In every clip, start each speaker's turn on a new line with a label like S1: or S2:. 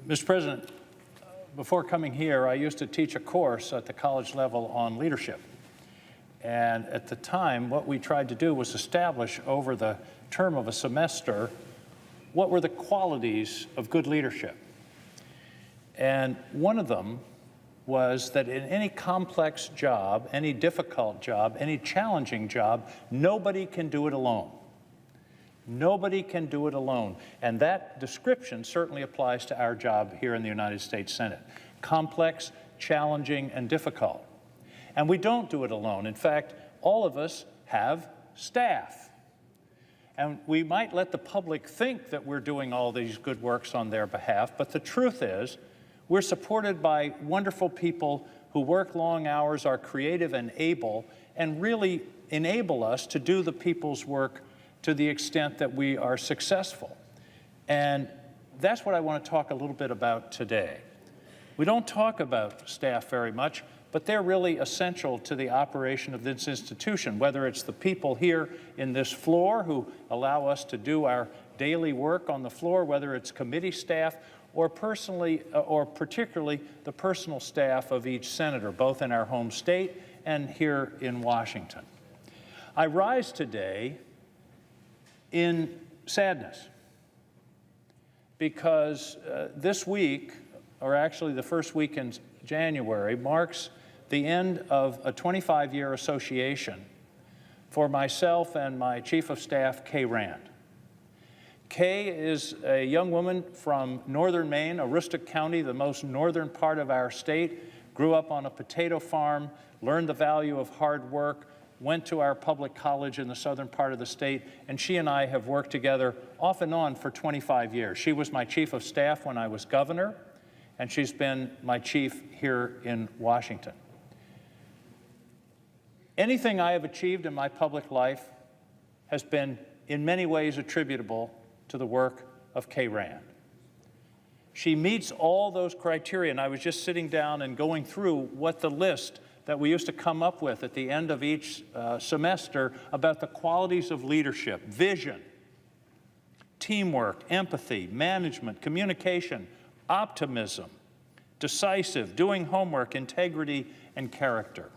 S1: Mr. President, before coming here, I used to teach a course at the college level on leadership. And at the time, what we tried to do was establish over the term of a semester what were the qualities of good leadership. And one of them was that in any complex job, any difficult job, any challenging job, nobody can do it alone. Nobody can do it alone. And that description certainly applies to our job here in the United States Senate. Complex, challenging, and difficult. And we don't do it alone. In fact, all of us have staff. And we might let the public think that we're doing all these good works on their behalf, but the truth is, we're supported by wonderful people who work long hours, are creative and able, and really enable us to do the people's work to the extent that we are successful. And that's what I want to talk a little bit about today. We don't talk about staff very much, but they're really essential to the operation of this institution, whether it's the people here in this floor who allow us to do our daily work on the floor, whether it's committee staff, or personally, or particularly the personal staff of each senator, both in our home state and here in Washington. I rise today in sadness because this week, or actually the first week in January, marks the end of a 25-year association for myself and my Chief of Staff, Kay Rand. Kay is a young woman from northern Maine, Aroostook County, the most northern part of our state, grew up on a potato farm, learned the value of hard work, went to our public college in the southern part of the state, and she and I have worked together off and on for 25 years. She was my Chief of Staff when I was governor, and she's been my chief here in Washington. Anything I have achieved in my public life has been in many ways attributable to the work of Kay Rand. She meets all those criteria, and I was just sitting down and going through what the list that we used to come up with at the end of each semester about the qualities of leadership: vision, teamwork, empathy, management, communication, optimism, decisive, doing homework, integrity, and character.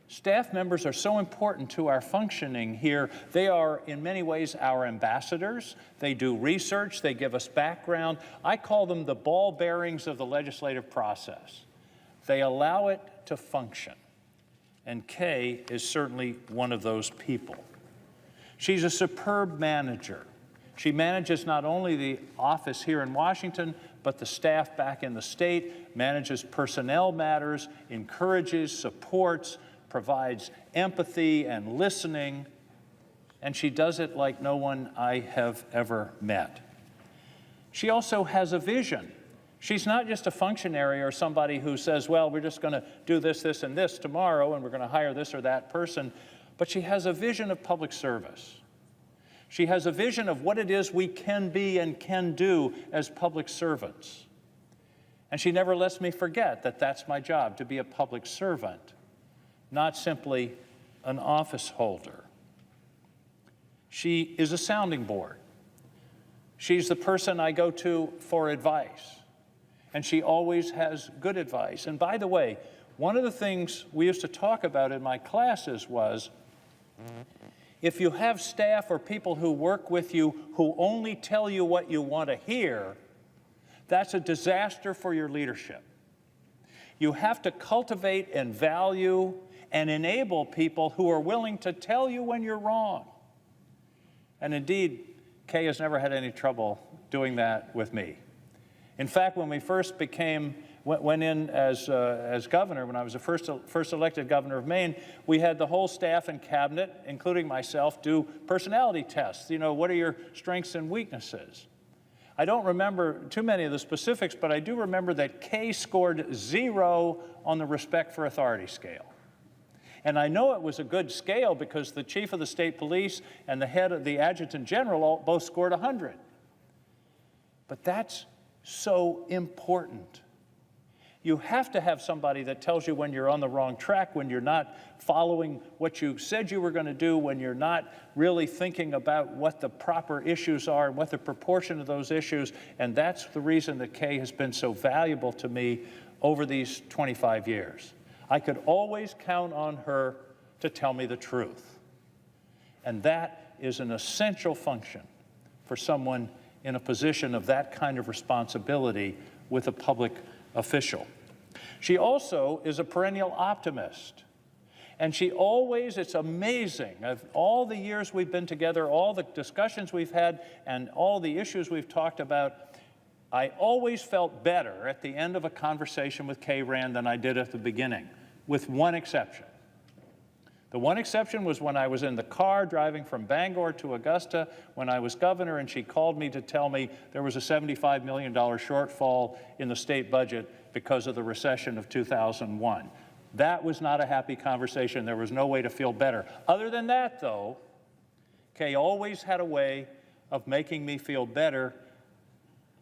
S1: Staff members are so important to our functioning here. They are, in many ways, our ambassadors. They do research. They give us background. I call them the ball bearings of the legislative process. They allow it to function. And Kay is certainly one of those people. She's a superb manager. She manages not only the office here in Washington, but the staff back in the state, manages personnel matters, encourages, supports, provides empathy and listening, and she does it like no one I have ever met. She also has a vision. She's not just a functionary or somebody who says, well, we're just going to do this, this, and this tomorrow, and we're going to hire this or that person, but she has a vision of public service. She has a vision of what it is we can be and can do as public servants. And she never lets me forget that that's my job, to be a public servant, not simply an office holder. She is a sounding board. She's the person I go to for advice, and she always has good advice. And by the way, one of the things we used to talk about in my classes was, if you have staff or people who work with you who only tell you what you want to hear, that's a disaster for your leadership. You have to cultivate and value and enable people who are willing to tell you when you're wrong. And indeed, Kay has never had any trouble doing that with me. In fact, when we first went in as governor, when I was the first elected governor of Maine, we had the whole staff and cabinet, including myself, do personality tests. You know, what are your strengths and weaknesses? I don't remember too many of the specifics, but I do remember that Kay scored 0 on the respect for authority scale. And I know it was a good scale because the chief of the state police and the head of the adjutant general both scored 100. But that's so important. You have to have somebody that tells you when you're on the wrong track, when you're not following what you said you were going to do, when you're not really thinking about what the proper issues are and what the proportion of those issues. And that's the reason that Kay has been so valuable to me over these 25 years. I could always count on her to tell me the truth. And that is an essential function for someone in a position of that kind of responsibility with a public official. She also is a perennial optimist. And she always, it's amazing, of all the years we've been together, all the discussions we've had, and all the issues we've talked about, I always felt better at the end of a conversation with Kay Rand than I did at the beginning, with one exception. The one exception was when I was in the car driving from Bangor to Augusta when I was governor, and she called me to tell me there was a $75 million shortfall in the state budget because of the recession of 2001. That was not a happy conversation. There was no way to feel better. Other than that, though, Kay always had a way of making me feel better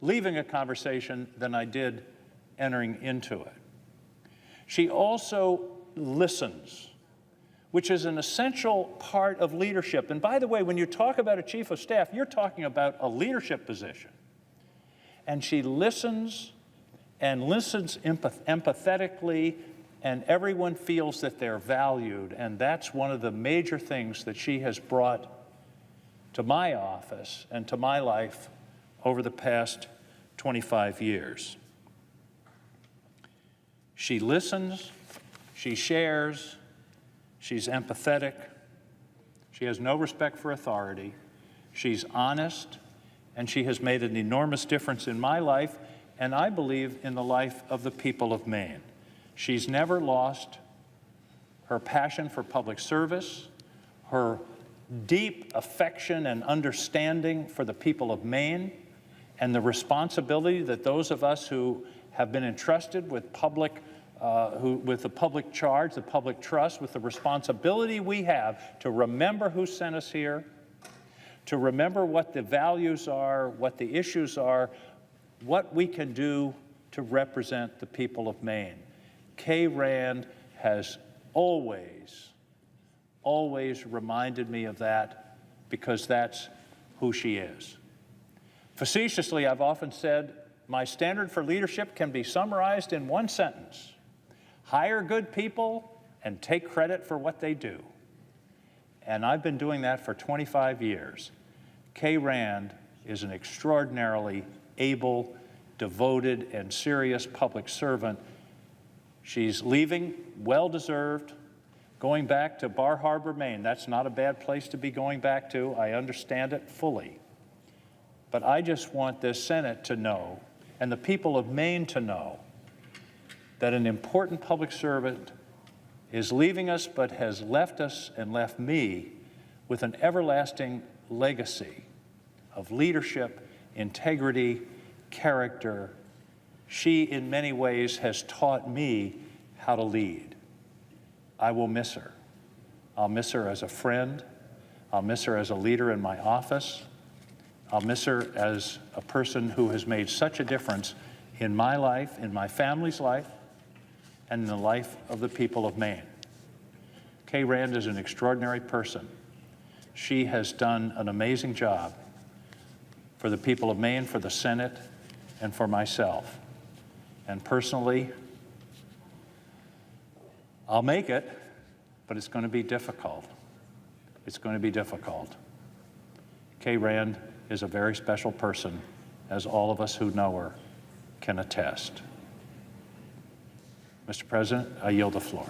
S1: leaving a conversation than I did entering into it. She also listens, which is an essential part of leadership. And by the way, when you talk about a chief of staff, you're talking about a leadership position. And she listens and listens empathetically, and everyone feels that they're valued. And that's one of the major things that she has brought to my office and to my life over the past 25 years. She listens, she shares, she's empathetic, she has no respect for authority, she's honest, and she has made an enormous difference in my life, and I believe in the life of the people of Maine. She's never lost her passion for public service, her deep affection and understanding for the people of Maine, and the responsibility that those of us who have been entrusted with with the public charge, the public trust, with the responsibility we have to remember who sent us here, to remember what the values are, what the issues are, what we can do to represent the people of Maine. Kay Rand has always reminded me of that because that's who she is. Facetiously, I've often said, my standard for leadership can be summarized in one sentence: hire good people and take credit for what they do. And I've been doing that for 25 years. Kay Rand is an extraordinarily able, devoted, and serious public servant. She's leaving, well-deserved, going back to Bar Harbor, Maine. That's not a bad place to be going back to. I understand it fully. But I just want this Senate to know, and the people of Maine to know, that an important public servant is leaving us, but has left us and left me with an everlasting legacy of leadership, integrity, character. She, in many ways, has taught me how to lead. I will miss her. I'll miss her as a friend. I'll miss her as a leader in my office. I'll miss her as a person who has made such a difference in my life, in my family's life, and in the life of the people of Maine. Kay Rand is an extraordinary person. She has done an amazing job for the people of Maine, for the Senate, and for myself. And personally, I'll make it, but it's going to be difficult. It's going to be difficult. Kay Rand is a very special person, as all of us who know her can attest. Mr. President, I yield the floor.